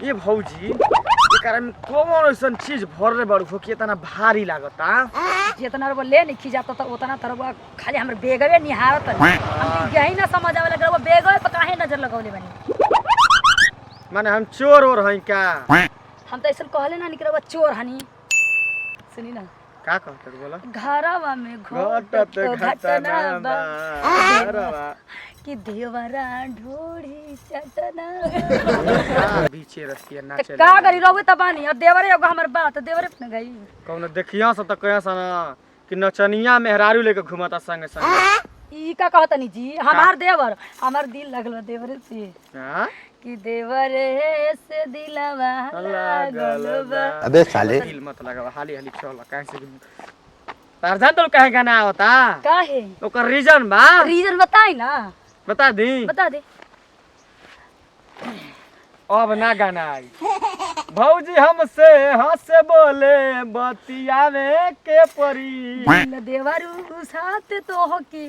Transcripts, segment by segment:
ये भौजी एकरा में कौन ऐसा चीज भरले बड़ू हो कि इतना भारी लागता। जितना रुपया ले नहीं जाता तो उतना तरह खाली हमरे बेगवे निहारत हम यही ना समझ आवे लगे वो बेगवे पे काहे नजर लगौले बनी। माने हम चोर और हई का? हम तो ऐसा कहले ना निकल चोर हनी। सुनी ना का कहत बोला? घरवा में घटत घटना बा घरवा कि देवरा ढोड़ी चटना बीचे रस्तिया नाचे का करी रहबे त बानी और देवरे एगो हमर बात देवरे पे गई कौन देखिया सब त कया सन कि नचनिया मेहरारू लेके घुमाता संग संग। ई का कहतनी जी हमार देवर हमार दिल लगल देवरे से हां कि देवरे से दिलवा लागल बा। अबे साले दिल मत लगावा हाली हाली चल काहे से तार जान तो काहे गाना होता काहे ओकर रीजन बा। रीजन बताई ना बता दी बता दे। अब ना गाना आई भौजी हमसे हंसे बोले बतियावे के परी देवरू साथ तो हो की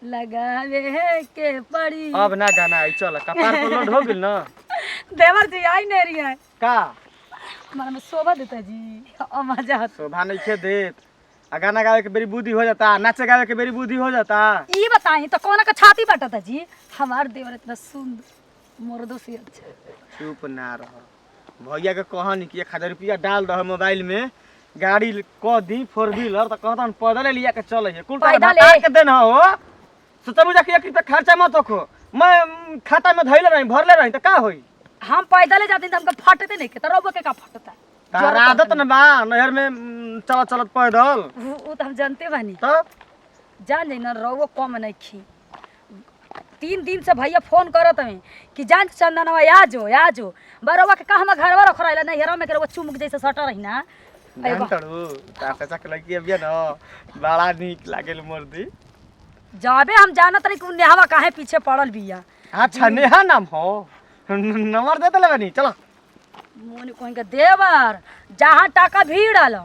लगावे के पड़ी। अब ना गाना आई चल कपार पर लोड हो गेल ना। देवर जी आई नहीं रही है का हमारा में शोभा देता जी और मजा शोभा नहीं खे देत आ गाना गावे के बेरी बुद्धि हो जाता नाचे गावे के बेरी बुद्धि हो जाता। ये बताई तो कौन का छाती बटता जी हमार देवर इतना सुंदर मर्दों से अच्छा। चुप ना रह भैया के कहनी कि 1000 रुपया डाल दह मोबाइल में गाड़ी क दी 4 व्हीलर त कहता पैदल लिया के चले है कुल बता के देना हो सोचबू जा कि 1 रुपया खर्चा मत रखो मैं खाता में धइले रही भरले रही त का होई। हम पैदल जाते तो हमका फटते नहीं के तरह के का फटता तार आदत न बा नहर में चलत चलत पैदल वो तो हम जानते बानी तब जान जाई ना रहो कम नहीं खी 3 दिन से भैया फोन करत हमें कि जान चंदनवा आ जो बरवा के का हम घरवा रख रहला नहीं हेरा में के वो चुमुक जैसे सटर रही ना जानतड़ू तासे चक लगी अबिया न बड़ा नीक लागेल मर्दी जाबे हम जानत रही कि नेहवा काहे पीछे पड़ल बिया। अच्छा नेहा नाम हो नंबर दे देले बनी चलो मोनी कोई के देवर जहां टाका भीड़ल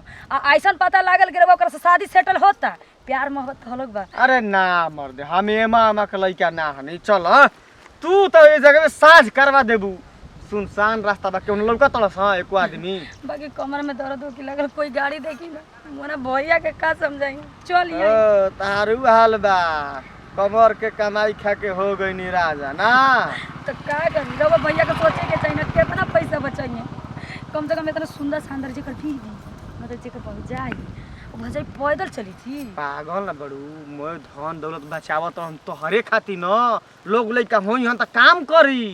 ऐसा पता लागल कि ओकर से शादी सेटल होता प्यार मोहब्बत हलक बा। अरे ना मर्दे हम एमा के लइका ना हनी चल तू तो ए जगह में साझ करवा देबू सुनसान रास्ता बा केहू लौका तड़स हां एको आदमी बाकी कमर में दर्द हो कि लगल कोई गाड़ी देखी ना मोना भैया के का समझाई चल ये तारू हाल बा कमर के कमाई खा के हो गई नी राजा ना तो का करी रवा भैया के सोचे के चाहिए कितना पैसा बचाइए कम से कम इतना सुंदर शानदार जेकर भी मतलब जेकर बहुत जाई भजाई पैदल चली थी पागल ना बड़ू मैं धन दौलत बचावत हम तो हरे खाती न लोग लइका होई हन त काम करी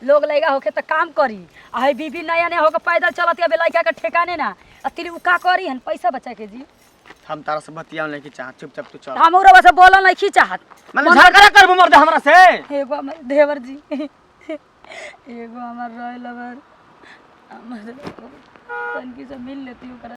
लोग लइका होके त काम करी आ बीबी नया नया होके पैदल चलत है लइका के ठेकाने ना अतिली उ का करी हन पैसा बचा के जी हम तारा से बतियाव नहीं की चाहत चुपचाप तू चल हम ओरा से बोलल नहीं की चाहत माने झगड़ा करबो मर्दे हमरा से एगो हमर देवर जी एगो हमर रहल हमर तनकी से मिल लेती ओकरा।